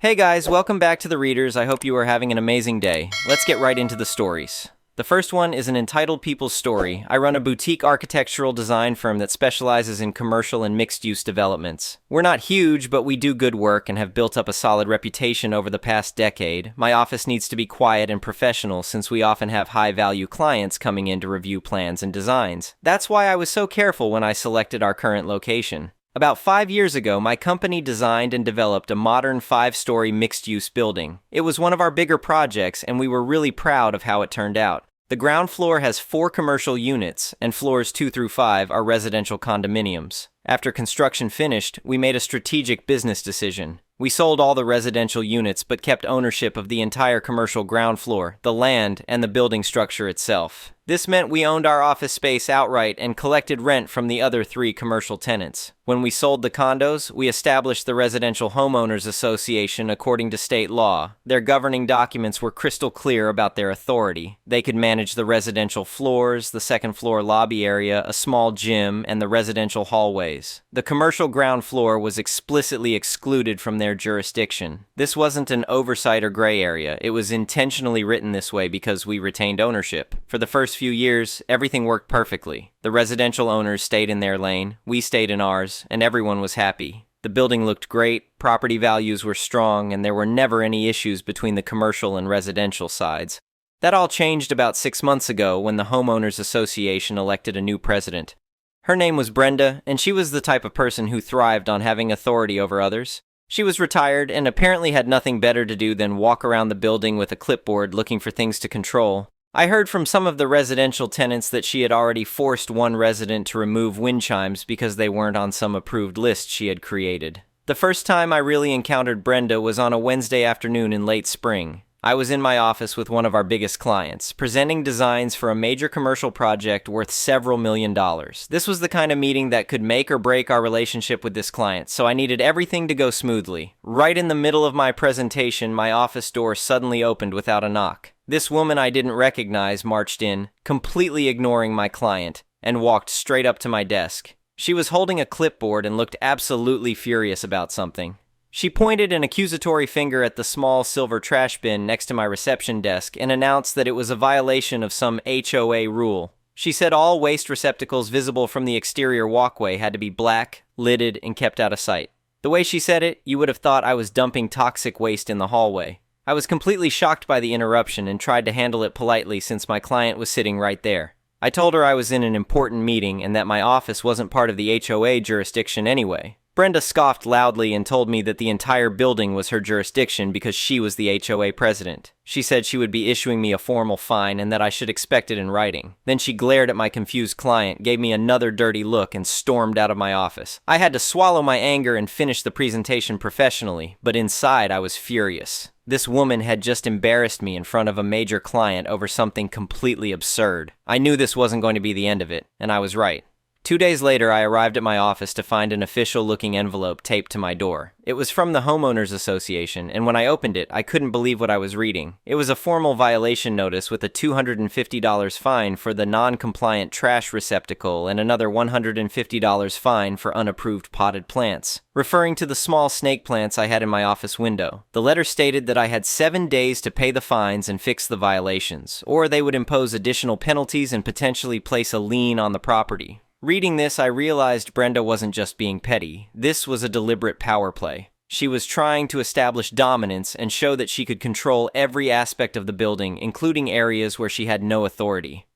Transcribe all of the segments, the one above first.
Hey guys, welcome back to the Readers. I hope you are having an amazing day. Let's get right into the stories. The first one is an entitled People's Story. I run a boutique architectural design firm that specializes in commercial and mixed-use developments. We're not huge, but we do good work and have built up a solid reputation over the past decade. My office needs to be quiet and professional since we often have high-value clients coming in to review plans and designs. That's why I was so careful when I selected our current location. About 5 years ago, my company designed and developed a modern 5-story mixed-use building. It was one of our bigger projects, and we were really proud of how it turned out. The ground floor has 4 commercial units, and floors 2 through 5 are residential condominiums. After construction finished, we made a strategic business decision. We sold all the residential units but kept ownership of the entire commercial ground floor, the land, and the building structure itself. This meant we owned our office space outright and collected rent from the other 3 commercial tenants. When we sold the condos, we established the Residential Homeowners Association according to state law. Their governing documents were crystal clear about their authority. They could manage the residential floors, the second-floor lobby area, a small gym, and the residential hallways. The commercial ground floor was explicitly excluded from their jurisdiction. This wasn't an oversight or gray area. It was intentionally written this way because we retained ownership. For the first few years, everything worked perfectly. The residential owners stayed in their lane, we stayed in ours, and everyone was happy. The building looked great, property values were strong, and there were never any issues between the commercial and residential sides. That all changed about 6 months ago when the Homeowners Association elected a new president. Her name was Brenda, and she was the type of person who thrived on having authority over others. She was retired and apparently had nothing better to do than walk around the building with a clipboard looking for things to control. I heard from some of the residential tenants that she had already forced one resident to remove wind chimes because they weren't on some approved list she had created. The first time I really encountered Brenda was on a Wednesday afternoon in late spring. I was in my office with one of our biggest clients, presenting designs for a major commercial project worth several $1,000,000. This was the kind of meeting that could make or break our relationship with this client, so I needed everything to go smoothly. Right in the middle of my presentation, my office door suddenly opened without a knock. This woman I didn't recognize marched in, completely ignoring my client, and walked straight up to my desk. She was holding a clipboard and looked absolutely furious about something. She pointed an accusatory finger at the small silver trash bin next to my reception desk and announced that it was a violation of some HOA rule. She said all waste receptacles visible from the exterior walkway had to be black, lidded, and kept out of sight. The way she said it, you would have thought I was dumping toxic waste in the hallway. I was completely shocked by the interruption and tried to handle it politely since my client was sitting right there. I told her I was in an important meeting and that my office wasn't part of the HOA jurisdiction anyway. Brenda scoffed loudly and told me that the entire building was her jurisdiction because she was the HOA president. She said she would be issuing me a formal fine and that I should expect it in writing. Then she glared at my confused client, gave me another dirty look, and stormed out of my office. I had to swallow my anger and finish the presentation professionally, but inside I was furious. This woman had just embarrassed me in front of a major client over something completely absurd. I knew this wasn't going to be the end of it, and I was right. 2 days later, I arrived at my office to find an official-looking envelope taped to my door. It was from the Homeowners Association, and when I opened it, I couldn't believe what I was reading. It was a formal violation notice with a $250 fine for the non-compliant trash receptacle and another $150 fine for unapproved potted plants, referring to the small snake plants I had in my office window. The letter stated that I had 7 days to pay the fines and fix the violations, or they would impose additional penalties and potentially place a lien on the property. Reading this, I realized Brenda wasn't just being petty. This was a deliberate power play. She was trying to establish dominance and show that she could control every aspect of the building, including areas where she had no authority.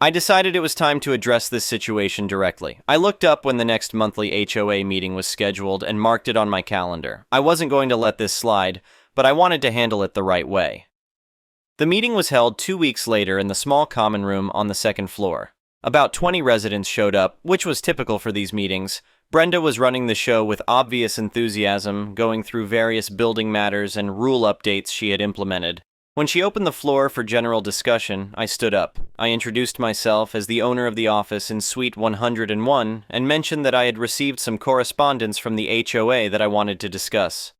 I decided it was time to address this situation directly. I looked up when the next monthly HOA meeting was scheduled and marked it on my calendar. I wasn't going to let this slide, but I wanted to handle it the right way. The meeting was held 2 weeks later in the small common room on the second floor. About 20 residents showed up, which was typical for these meetings. Brenda was running the show with obvious enthusiasm, going through various building matters and rule updates she had implemented. When she opened the floor for general discussion, I stood up. I introduced myself as the owner of the office in Suite 101 and mentioned that I had received some correspondence from the HOA that I wanted to discuss.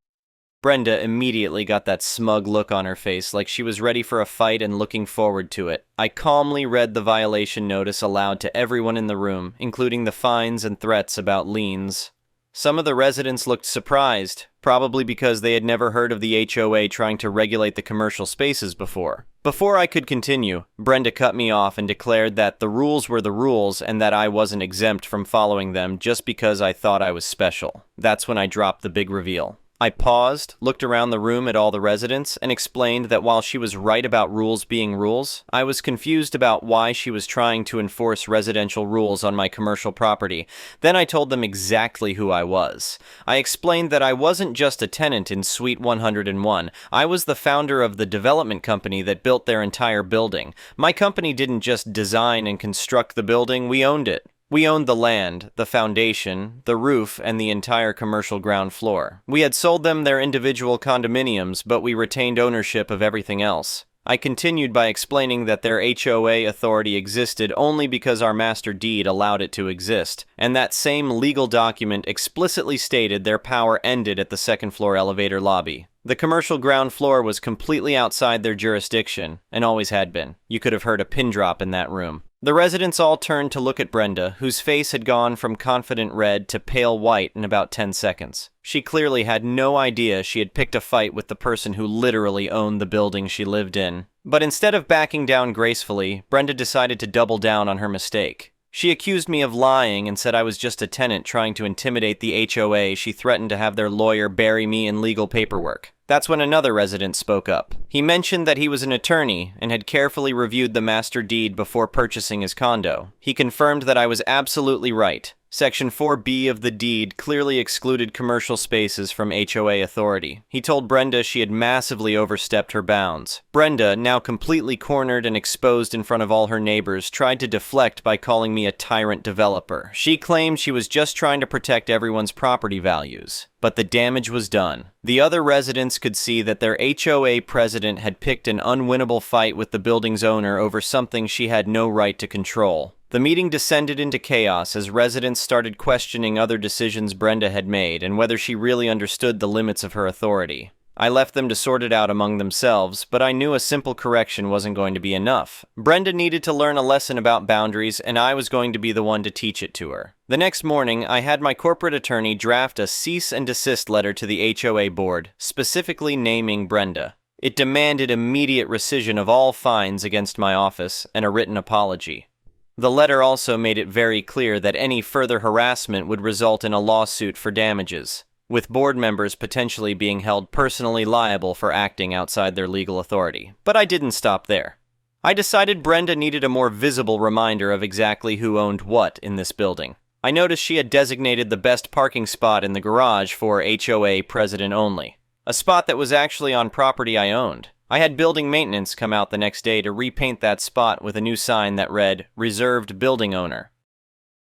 Brenda immediately got that smug look on her face, like she was ready for a fight and looking forward to it. I calmly read the violation notice aloud to everyone in the room, including the fines and threats about liens. Some of the residents looked surprised, probably because they had never heard of the HOA trying to regulate the commercial spaces before. Before I could continue, Brenda cut me off and declared that the rules were the rules and that I wasn't exempt from following them just because I thought I was special. That's when I dropped the big reveal. I paused, looked around the room at all the residents, and explained that while she was right about rules being rules, I was confused about why she was trying to enforce residential rules on my commercial property. Then I told them exactly who I was. I explained that I wasn't just a tenant in Suite 101. I was the founder of the development company that built their entire building. My company didn't just design and construct the building, we owned it. We owned the land, the foundation, the roof, and the entire commercial ground floor. We had sold them their individual condominiums, but we retained ownership of everything else. I continued by explaining that their HOA authority existed only because our master deed allowed it to exist, and that same legal document explicitly stated their power ended at the second floor elevator lobby. The commercial ground floor was completely outside their jurisdiction, and always had been. You could have heard a pin drop in that room. The residents all turned to look at Brenda, whose face had gone from confident red to pale white in about 10 seconds. She clearly had no idea she had picked a fight with the person who literally owned the building she lived in. But instead of backing down gracefully, Brenda decided to double down on her mistake. She accused me of lying and said I was just a tenant trying to intimidate the HOA. She threatened to have their lawyer bury me in legal paperwork. That's when another resident spoke up. He mentioned that he was an attorney and had carefully reviewed the master deed before purchasing his condo. He confirmed that I was absolutely right. Section 4B of the deed clearly excluded commercial spaces from HOA authority. He told Brenda she had massively overstepped her bounds. Brenda, now completely cornered and exposed in front of all her neighbors, tried to deflect by calling me a tyrant developer. She claimed she was just trying to protect everyone's property values. But the damage was done. The other residents could see that their HOA president had picked an unwinnable fight with the building's owner over something she had no right to control. The meeting descended into chaos as residents started questioning other decisions Brenda had made and whether she really understood the limits of her authority. I left them to sort it out among themselves, but I knew a simple correction wasn't going to be enough. Brenda needed to learn a lesson about boundaries, and I was going to be the one to teach it to her. The next morning, I had my corporate attorney draft a cease and desist letter to the HOA board, specifically naming Brenda. It demanded immediate rescission of all fines against my office and a written apology. The letter also made it very clear that any further harassment would result in a lawsuit for damages, with board members potentially being held personally liable for acting outside their legal authority. But I didn't stop there. I decided Brenda needed a more visible reminder of exactly who owned what in this building. I noticed she had designated the best parking spot in the garage for HOA president only, a spot that was actually on property I owned. I had building maintenance come out the next day to repaint that spot with a new sign that read, "Reserved Building Owner."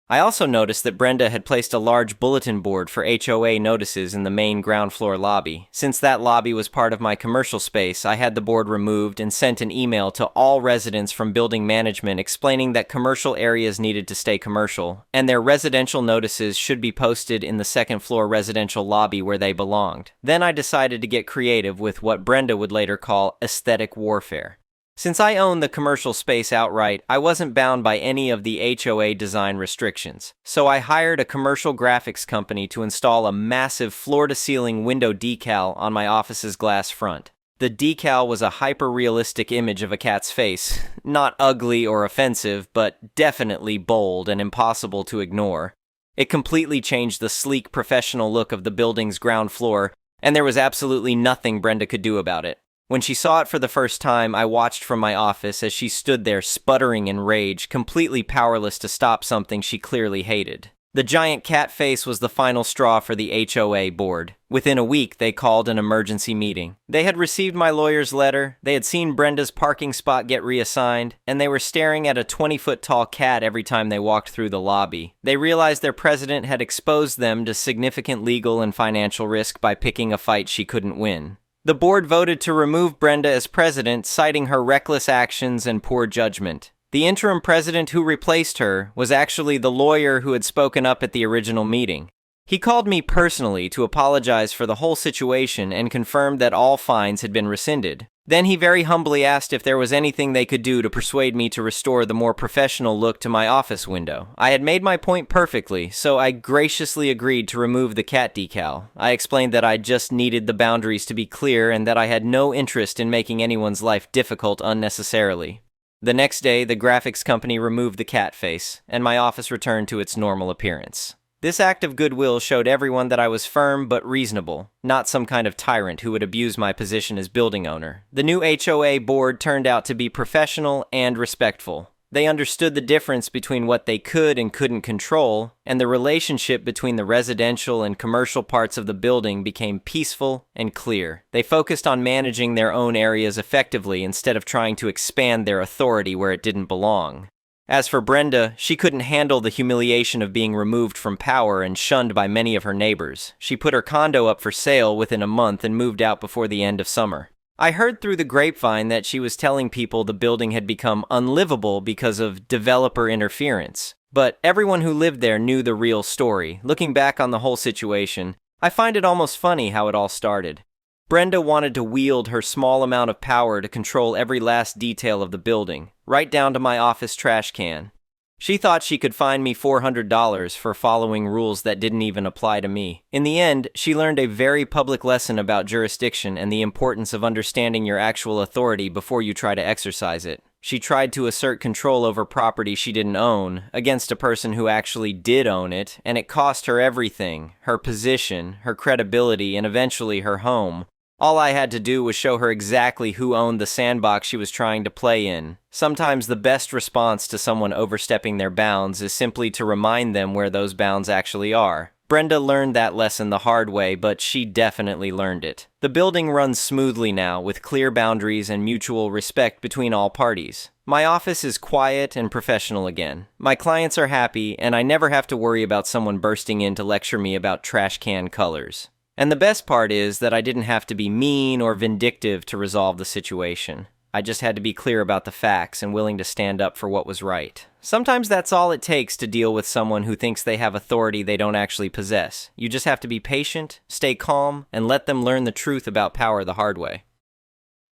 I also noticed that Brenda had placed a large bulletin board for HOA notices in the main ground floor lobby. Since that lobby was part of my commercial space, I had the board removed and sent an email to all residents from building management explaining that commercial areas needed to stay commercial, and their residential notices should be posted in the second floor residential lobby where they belonged. Then I decided to get creative with what Brenda would later call aesthetic warfare. Since I owned the commercial space outright, I wasn't bound by any of the HOA design restrictions. So I hired a commercial graphics company to install a massive floor-to-ceiling window decal on my office's glass front. The decal was a hyper-realistic image of a cat's face. Not ugly or offensive, but definitely bold and impossible to ignore. It completely changed the sleek, professional look of the building's ground floor, and there was absolutely nothing Brenda could do about it. When she saw it for the first time, I watched from my office as she stood there sputtering in rage, completely powerless to stop something she clearly hated. The giant cat face was the final straw for the HOA board. Within a week, they called an emergency meeting. They had received my lawyer's letter, they had seen Brenda's parking spot get reassigned, and they were staring at a 20-foot-tall cat every time they walked through the lobby. They realized their president had exposed them to significant legal and financial risk by picking a fight she couldn't win. The board voted to remove Brenda as president, citing her reckless actions and poor judgment. The interim president who replaced her was actually the lawyer who had spoken up at the original meeting. He called me personally to apologize for the whole situation and confirmed that all fines had been rescinded. Then he very humbly asked if there was anything they could do to persuade me to restore the more professional look to my office window. I had made my point perfectly, so I graciously agreed to remove the cat decal. I explained that I just needed the boundaries to be clear and that I had no interest in making anyone's life difficult unnecessarily. The next day, the graphics company removed the cat face, and my office returned to its normal appearance. This act of goodwill showed everyone that I was firm but reasonable, not some kind of tyrant who would abuse my position as building owner. The new HOA board turned out to be professional and respectful. They understood the difference between what they could and couldn't control, and the relationship between the residential and commercial parts of the building became peaceful and clear. They focused on managing their own areas effectively instead of trying to expand their authority where it didn't belong. As for Brenda, she couldn't handle the humiliation of being removed from power and shunned by many of her neighbors. She put her condo up for sale within a month and moved out before the end of summer. I heard through the grapevine that she was telling people the building had become unlivable because of developer interference. But everyone who lived there knew the real story. Looking back on the whole situation, I find it almost funny how it all started. Brenda wanted to wield her small amount of power to control every last detail of the building, right down to my office trash can. She thought she could fine me $400 for following rules that didn't even apply to me. In the end, she learned a very public lesson about jurisdiction and the importance of understanding your actual authority before you try to exercise it. She tried to assert control over property she didn't own against a person who actually did own it, and it cost her everything: her position, her credibility, and eventually her home. All I had to do was show her exactly who owned the sandbox she was trying to play in. Sometimes the best response to someone overstepping their bounds is simply to remind them where those bounds actually are. Brenda learned that lesson the hard way, but she definitely learned it. The building runs smoothly now, with clear boundaries and mutual respect between all parties. My office is quiet and professional again. My clients are happy, and I never have to worry about someone bursting in to lecture me about trash can colors. And the best part is that I didn't have to be mean or vindictive to resolve the situation. I just had to be clear about the facts and willing to stand up for what was right. Sometimes that's all it takes to deal with someone who thinks they have authority they don't actually possess. You just have to be patient, stay calm, and let them learn the truth about power the hard way.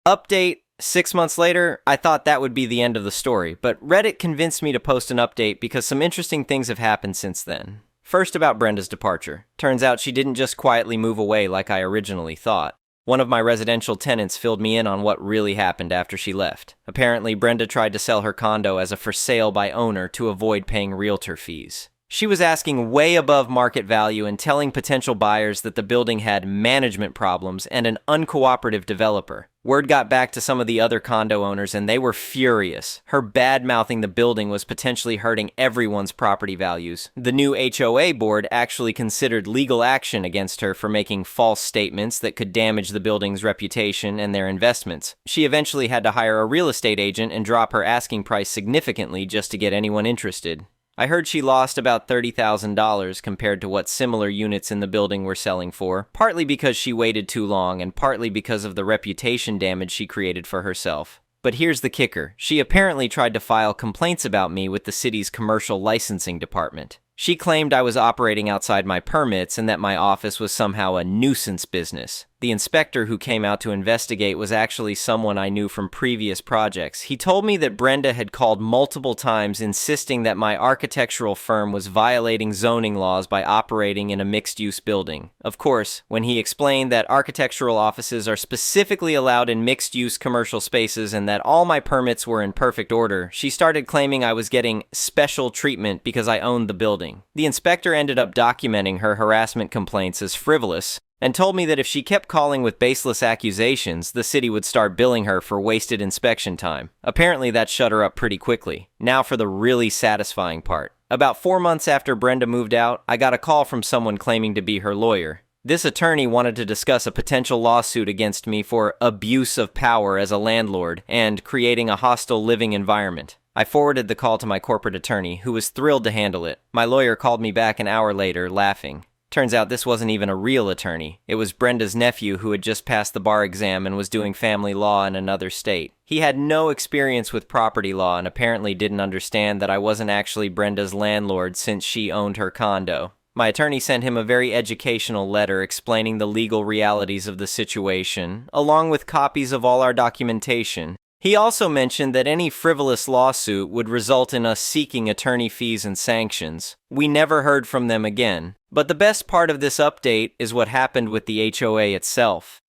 Update: 6 months later, I thought that would be the end of the story, but Reddit convinced me to post an update because some interesting things have happened since then. First, about Brenda's departure. Turns out she didn't just quietly move away like I originally thought. One of my residential tenants filled me in on what really happened after she left. Apparently, Brenda tried to sell her condo as a for sale by owner to avoid paying realtor fees. She was asking way above market value and telling potential buyers that the building had management problems and an uncooperative developer. Word got back to some of the other condo owners and they were furious. Her bad-mouthing the building was potentially hurting everyone's property values. The new HOA board actually considered legal action against her for making false statements that could damage the building's reputation and their investments. She eventually had to hire a real estate agent and drop her asking price significantly just to get anyone interested. I heard she lost about $30,000 compared to what similar units in the building were selling for, partly because she waited too long and partly because of the reputation damage she created for herself. But here's the kicker. She apparently tried to file complaints about me with the city's commercial licensing department. She claimed I was operating outside my permits and that my office was somehow a nuisance business. The inspector who came out to investigate was actually someone I knew from previous projects. He told me that Brenda had called multiple times insisting that my architectural firm was violating zoning laws by operating in a mixed-use building. Of course, when he explained that architectural offices are specifically allowed in mixed-use commercial spaces and that all my permits were in perfect order, she started claiming I was getting special treatment because I owned the building. The inspector ended up documenting her harassment complaints as frivolous, and told me that if she kept calling with baseless accusations, the city would start billing her for wasted inspection time. Apparently that shut her up pretty quickly. Now for the really satisfying part. About 4 months after Brenda moved out, I got a call from someone claiming to be her lawyer. This attorney wanted to discuss a potential lawsuit against me for abuse of power as a landlord and creating a hostile living environment. I forwarded the call to my corporate attorney, who was thrilled to handle it. My lawyer called me back an hour later, laughing. Turns out this wasn't even a real attorney. It was Brenda's nephew who had just passed the bar exam and was doing family law in another state. He had no experience with property law and apparently didn't understand that I wasn't actually Brenda's landlord since she owned her condo. My attorney sent him a very educational letter explaining the legal realities of the situation, along with copies of all our documentation. He also mentioned that any frivolous lawsuit would result in us seeking attorney fees and sanctions. We never heard from them again. But the best part of this update is what happened with the HOA itself.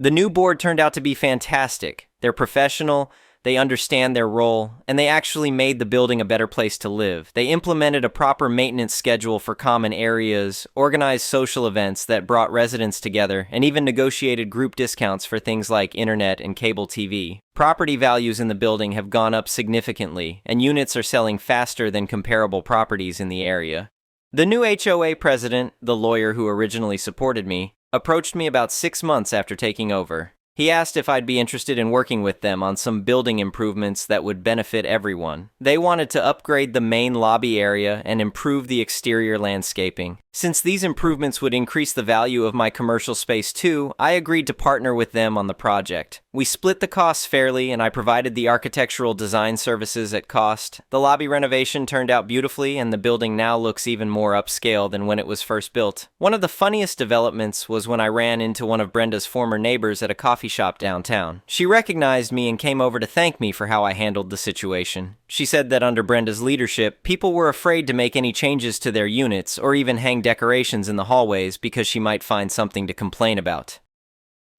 The new board turned out to be fantastic. They're professional, they understand their role, and they actually made the building a better place to live. They implemented a proper maintenance schedule for common areas, organized social events that brought residents together, and even negotiated group discounts for things like internet and cable TV. Property values in the building have gone up significantly, and units are selling faster than comparable properties in the area. The new HOA president, the lawyer who originally supported me, approached me about 6 months after taking over. He asked if I'd be interested in working with them on some building improvements that would benefit everyone. They wanted to upgrade the main lobby area and improve the exterior landscaping. Since these improvements would increase the value of my commercial space too, I agreed to partner with them on the project. We split the costs fairly, and I provided the architectural design services at cost. The lobby renovation turned out beautifully, and the building now looks even more upscale than when it was first built. One of the funniest developments was when I ran into one of Brenda's former neighbors at a coffee shop downtown. She recognized me and came over to thank me for how I handled the situation. She said that under Brenda's leadership, people were afraid to make any changes to their units or even hang decorations in the hallways because she might find something to complain about.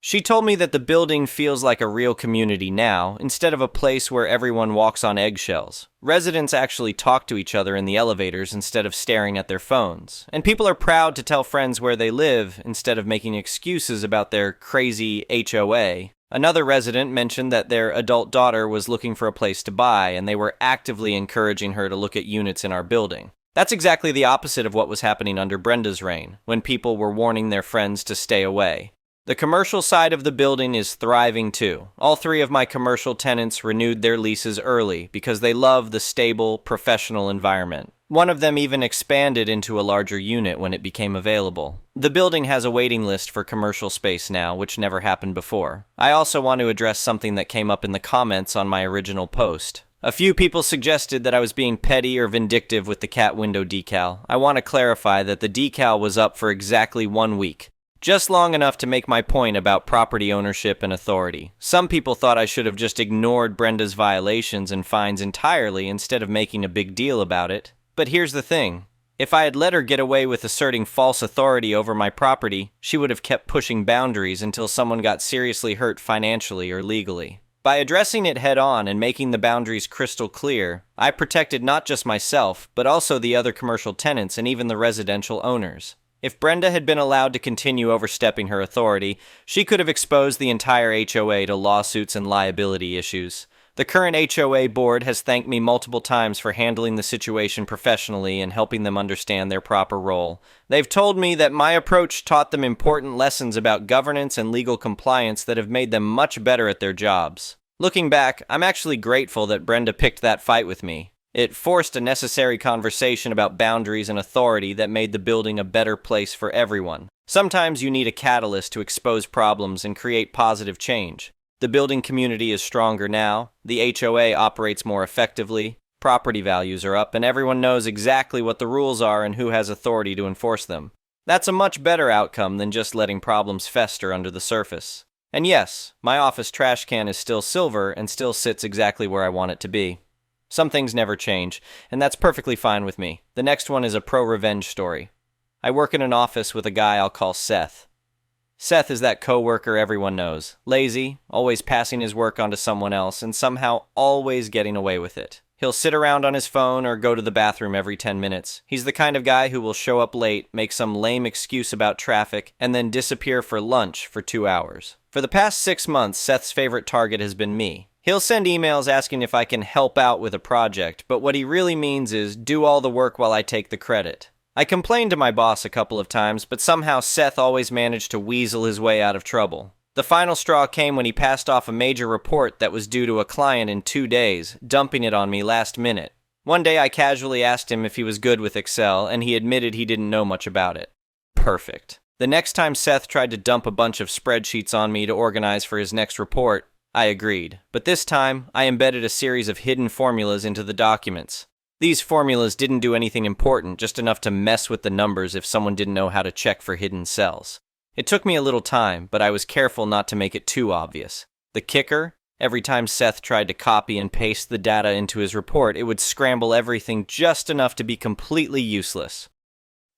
She told me that the building feels like a real community now, instead of a place where everyone walks on eggshells. Residents actually talk to each other in the elevators instead of staring at their phones. And people are proud to tell friends where they live instead of making excuses about their crazy HOA. Another resident mentioned that their adult daughter was looking for a place to buy, and they were actively encouraging her to look at units in our building. That's exactly the opposite of what was happening under Brenda's reign, when people were warning their friends to stay away. The commercial side of the building is thriving too. All 3 of my commercial tenants renewed their leases early because they love the stable, professional environment. One of them even expanded into a larger unit when it became available. The building has a waiting list for commercial space now, which never happened before. I also want to address something that came up in the comments on my original post. A few people suggested that I was being petty or vindictive with the cat window decal. I want to clarify that the decal was up for exactly 1 week. Just long enough to make my point about property ownership and authority. Some people thought I should have just ignored Brenda's violations and fines entirely instead of making a big deal about it. But here's the thing. If I had let her get away with asserting false authority over my property, she would have kept pushing boundaries until someone got seriously hurt financially or legally. By addressing it head-on and making the boundaries crystal clear, I protected not just myself, but also the other commercial tenants and even the residential owners. If Brenda had been allowed to continue overstepping her authority, she could have exposed the entire HOA to lawsuits and liability issues. The current HOA board has thanked me multiple times for handling the situation professionally and helping them understand their proper role. They've told me that my approach taught them important lessons about governance and legal compliance that have made them much better at their jobs. Looking back, I'm actually grateful that Brenda picked that fight with me. It forced a necessary conversation about boundaries and authority that made the building a better place for everyone. Sometimes you need a catalyst to expose problems and create positive change. The building community is stronger now, the HOA operates more effectively, property values are up, and everyone knows exactly what the rules are and who has authority to enforce them. That's a much better outcome than just letting problems fester under the surface. And yes, my office trash can is still silver and still sits exactly where I want it to be. Some things never change, and that's perfectly fine with me. The next one is a pro-revenge story. I work in an office with a guy I'll call Seth. Seth is that coworker everyone knows. Lazy, always passing his work onto someone else, and somehow always getting away with it. He'll sit around on his phone or go to the bathroom every 10 minutes. He's the kind of guy who will show up late, make some lame excuse about traffic, and then disappear for lunch for 2 hours. For the past 6 months, Seth's favorite target has been me. He'll send emails asking if I can help out with a project, but what he really means is do all the work while I take the credit. I complained to my boss a couple of times, but somehow Seth always managed to weasel his way out of trouble. The final straw came when he passed off a major report that was due to a client in 2 days, dumping it on me last minute. One day I casually asked him if he was good with Excel, and he admitted he didn't know much about it. Perfect. The next time Seth tried to dump a bunch of spreadsheets on me to organize for his next report, I agreed, but this time I embedded a series of hidden formulas into the documents. These formulas didn't do anything important, just enough to mess with the numbers if someone didn't know how to check for hidden cells. It took me a little time, but I was careful not to make it too obvious. The kicker? Every time Seth tried to copy and paste the data into his report, it would scramble everything just enough to be completely useless.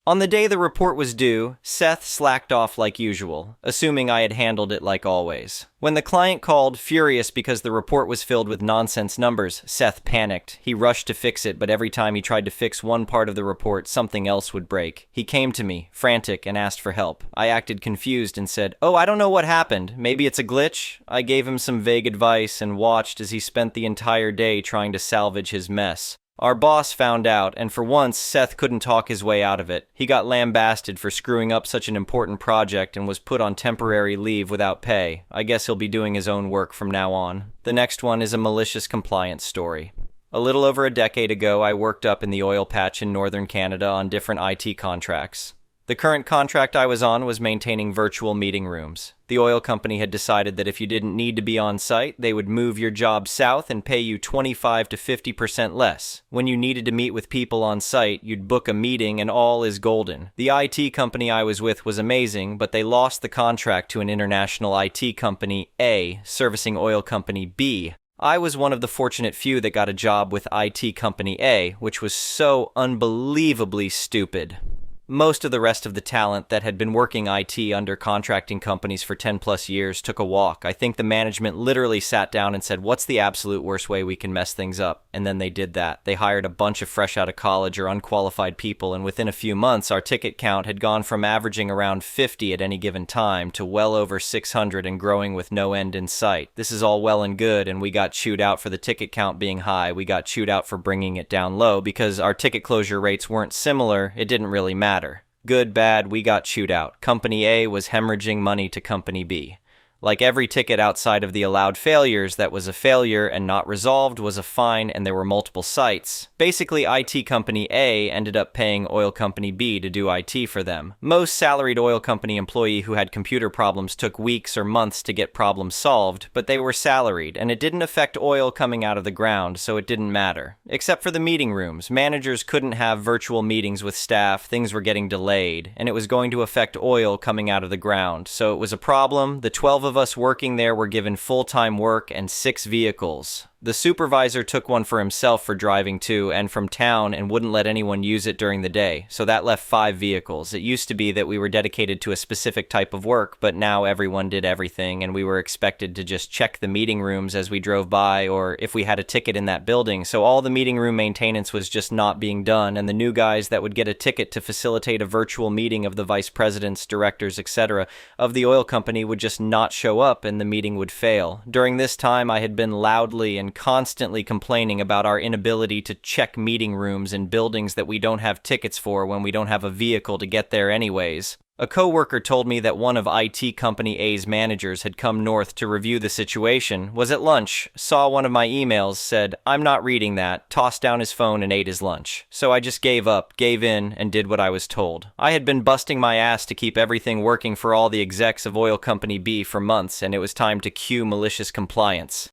On the day the report was due, Seth slacked off like usual, assuming I had handled it like always. When the client called, furious because the report was filled with nonsense numbers, Seth panicked. He rushed to fix it, but every time he tried to fix one part of the report, something else would break. He came to me, frantic, and asked for help. I acted confused and said, "Oh, I don't know what happened. Maybe it's a glitch?" I gave him some vague advice and watched as he spent the entire day trying to salvage his mess. Our boss found out, and for once, Seth couldn't talk his way out of it. He got lambasted for screwing up such an important project and was put on temporary leave without pay. I guess he'll be doing his own work from now on. The next one is a malicious compliance story. A little over a decade ago, I worked up in the oil patch in northern Canada on different IT contracts. The current contract I was on was maintaining virtual meeting rooms. The oil company had decided that if you didn't need to be on site, they would move your job south and pay you 25 to 50% less. When you needed to meet with people on site, you'd book a meeting and all is golden. The IT company I was with was amazing, but they lost the contract to an international IT company, A, servicing oil company B. I was one of the fortunate few that got a job with IT company A, which was so unbelievably stupid. Most of the rest of the talent that had been working IT under contracting companies for 10 plus years took a walk. I think the management literally sat down and said, "What's the absolute worst way we can mess things up?" And then they did that. They hired a bunch of fresh out of college or unqualified people, and within a few months, our ticket count had gone from averaging around 50 at any given time to well over 600 and growing with no end in sight. This is all well and good, and we got chewed out for the ticket count being high. We got chewed out for bringing it down low because our ticket closure rates weren't similar. It didn't really matter. Good, bad, we got chewed out. Company A was hemorrhaging money to Company B. Like every ticket outside of the allowed failures that was a failure and not resolved was a fine, and there were multiple sites. Basically, IT company A ended up paying oil company B to do IT for them. Most salaried oil company employee who had computer problems took weeks or months to get problems solved, but they were salaried, and it didn't affect oil coming out of the ground, so it didn't matter. Except for the meeting rooms. Managers couldn't have virtual meetings with staff, things were getting delayed, and it was going to affect oil coming out of the ground, so it was a problem. The 12 of us working there were given full-time work and 6 vehicles. The supervisor took one for himself for driving to and from town and wouldn't let anyone use it during the day, so that left 5 vehicles. It used to be that we were dedicated to a specific type of work, but now everyone did everything, and we were expected to just check the meeting rooms as we drove by or if we had a ticket in that building, so all the meeting room maintenance was just not being done, and the new guys that would get a ticket to facilitate a virtual meeting of the vice presidents, directors, etc. of the oil company would just not show up and the meeting would fail. During this time, I had been loudly and constantly complaining about our inability to check meeting rooms in buildings that we don't have tickets for when we don't have a vehicle to get there anyways. A coworker told me that one of IT company A's managers had come north to review the situation, was at lunch, saw one of my emails, said, "I'm not reading that," tossed down his phone and ate his lunch. So I just gave up, gave in, and did what I was told. I had been busting my ass to keep everything working for all the execs of oil company B for months, and it was time to cue malicious compliance.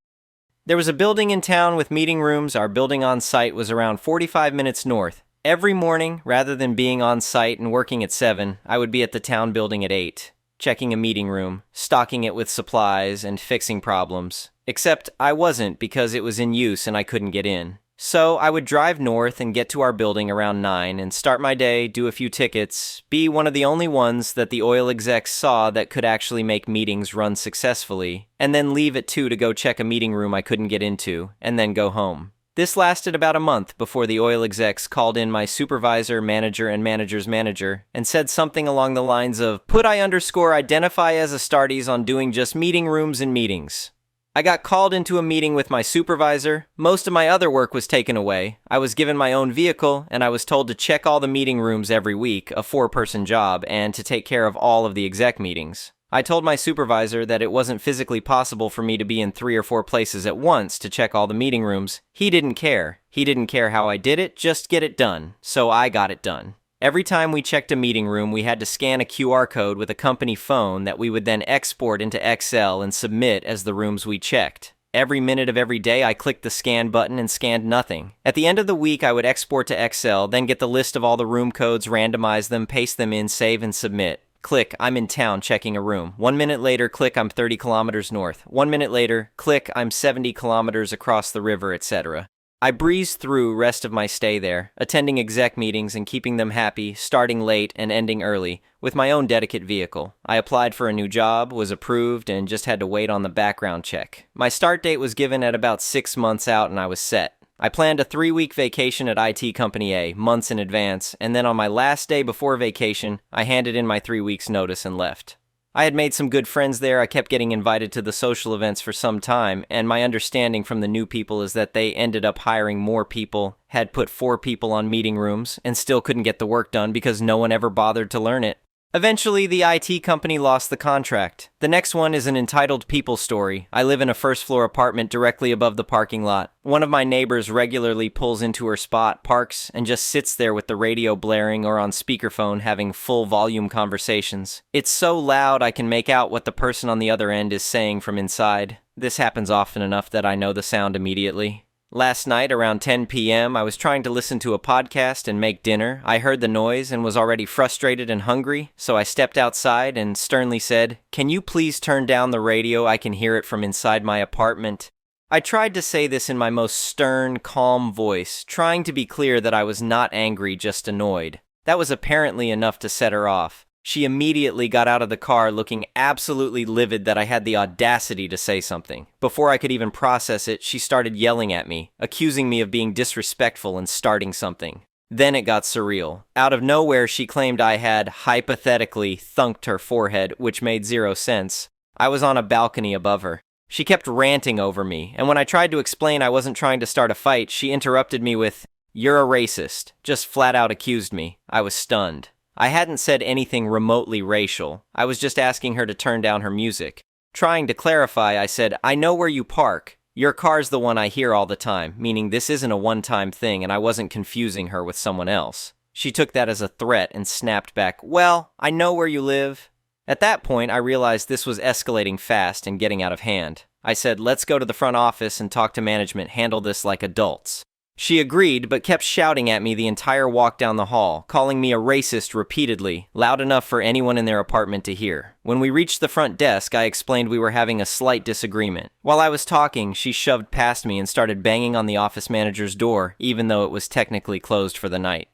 There was a building in town with meeting rooms. Our building on site was around 45 minutes north. Every morning, rather than being on site and working at 7, I would be at the town building at 8, checking a meeting room, stocking it with supplies, and fixing problems. Except I wasn't because it was in use and I couldn't get in. So I would drive north and get to our building around 9 and start my day, do a few tickets, be one of the only ones that the oil execs saw that could actually make meetings run successfully, and then leave at 2 to go check a meeting room I couldn't get into, and then go home. This lasted about a month before the oil execs called in my supervisor, manager, and manager's manager and said something along the lines of, "Put I_identify as Astartes on doing just meeting rooms and meetings." I got called into a meeting with my supervisor. Most of my other work was taken away. I was given my own vehicle, and I was told to check all the meeting rooms every week, a 4-person job, and to take care of all of the exec meetings. I told my supervisor that it wasn't physically possible for me to be in 3 or 4 places at once to check all the meeting rooms. He didn't care. He didn't care how I did it, just get it done. So I got it done. Every time we checked a meeting room, we had to scan a QR code with a company phone that we would then export into Excel and submit as the rooms we checked. Every minute of every day, I clicked the scan button and scanned nothing. At the end of the week, I would export to Excel, then get the list of all the room codes, randomize them, paste them in, save, and submit. Click, I'm in town checking a room. 1 minute later, click, I'm 30 kilometers north. 1 minute later, click, I'm 70 kilometers across the river, etc. I breezed through rest of my stay there, attending exec meetings and keeping them happy, starting late and ending early, with my own dedicate vehicle. I applied for a new job, was approved, and just had to wait on the background check. My start date was given at about 6 months out and I was set. I planned a 3-week vacation at IT Company A, months in advance, and then on my last day before vacation, I handed in my 3 weeks notice and left. I had made some good friends there. I kept getting invited to the social events for some time, and my understanding from the new people is that they ended up hiring more people, had put 4 people on meeting rooms, and still couldn't get the work done because no one ever bothered to learn it. Eventually, the IT company lost the contract. The next one is an entitled people story. I live in a first-floor apartment directly above the parking lot. One of my neighbors regularly pulls into her spot, parks, and just sits there with the radio blaring or on speakerphone having full-volume conversations. It's so loud I can make out what the person on the other end is saying from inside. This happens often enough that I know the sound immediately. Last night, around 10 p.m., I was trying to listen to a podcast and make dinner. I heard the noise and was already frustrated and hungry, so I stepped outside and sternly said, "Can you please turn down the radio? I can hear it from inside my apartment." I tried to say this in my most stern, calm voice, trying to be clear that I was not angry, just annoyed. That was apparently enough to set her off. She immediately got out of the car looking absolutely livid that I had the audacity to say something. Before I could even process it, she started yelling at me, accusing me of being disrespectful and starting something. Then it got surreal. Out of nowhere, she claimed I had, hypothetically, thunked her forehead, which made 0 sense. I was on a balcony above her. She kept ranting over me, and when I tried to explain I wasn't trying to start a fight, she interrupted me with, "You're a racist," just flat out accused me. I was stunned. I hadn't said anything remotely racial. I was just asking her to turn down her music. Trying to clarify, I said, "I know where you park. Your car's the one I hear all the time," meaning this isn't a one-time thing and I wasn't confusing her with someone else. She took that as a threat and snapped back, "Well, I know where you live." At that point, I realized this was escalating fast and getting out of hand. I said, "Let's go to the front office and talk to management, handle this like adults." She agreed, but kept shouting at me the entire walk down the hall, calling me a racist repeatedly, loud enough for anyone in their apartment to hear. When we reached the front desk, I explained we were having a slight disagreement. While I was talking, she shoved past me and started banging on the office manager's door, even though it was technically closed for the night.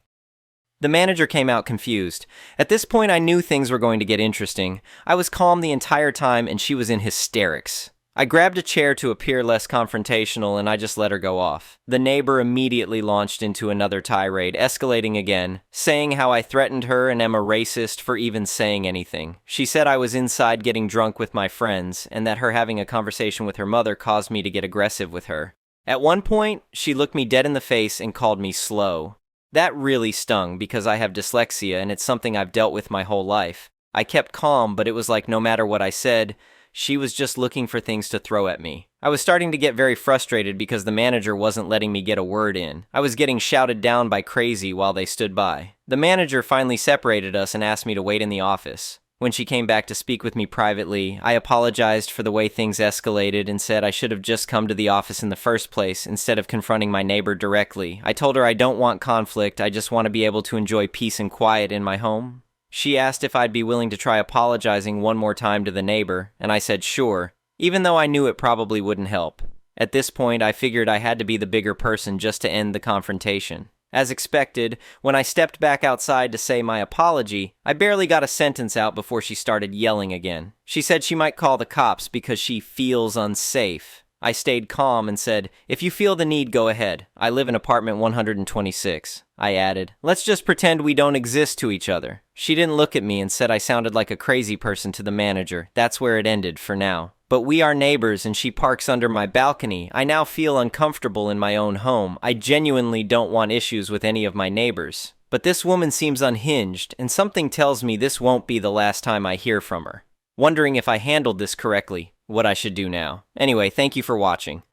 The manager came out confused. At this point, I knew things were going to get interesting. I was calm the entire time, and she was in hysterics. I grabbed a chair to appear less confrontational, and I just let her go off. The neighbor immediately launched into another tirade, escalating again, saying how I threatened her and am a racist for even saying anything. She said I was inside getting drunk with my friends, and that her having a conversation with her mother caused me to get aggressive with her. At one point, she looked me dead in the face and called me slow. That really stung because I have dyslexia and it's something I've dealt with my whole life. I kept calm, but it was like no matter what I said, she was just looking for things to throw at me. I was starting to get very frustrated because the manager wasn't letting me get a word in. I was getting shouted down by crazy while they stood by. The manager finally separated us and asked me to wait in the office. When she came back to speak with me privately, I apologized for the way things escalated and said I should have just come to the office in the first place instead of confronting my neighbor directly. I told her I don't want conflict, I just want to be able to enjoy peace and quiet in my home. She asked if I'd be willing to try apologizing one more time to the neighbor, and I said sure, even though I knew it probably wouldn't help. At this point, I figured I had to be the bigger person just to end the confrontation. As expected, when I stepped back outside to say my apology, I barely got a sentence out before she started yelling again. She said she might call the cops because she feels unsafe. I stayed calm and said, "If you feel the need, go ahead. I live in apartment 126. I added, "Let's just pretend we don't exist to each other." She didn't look at me and said I sounded like a crazy person to the manager. That's where it ended for now. But we are neighbors and she parks under my balcony. I now feel uncomfortable in my own home. I genuinely don't want issues with any of my neighbors. But this woman seems unhinged, and something tells me this won't be the last time I hear from her. Wondering if I handled this correctly, what I should do now. Anyway, thank you for watching.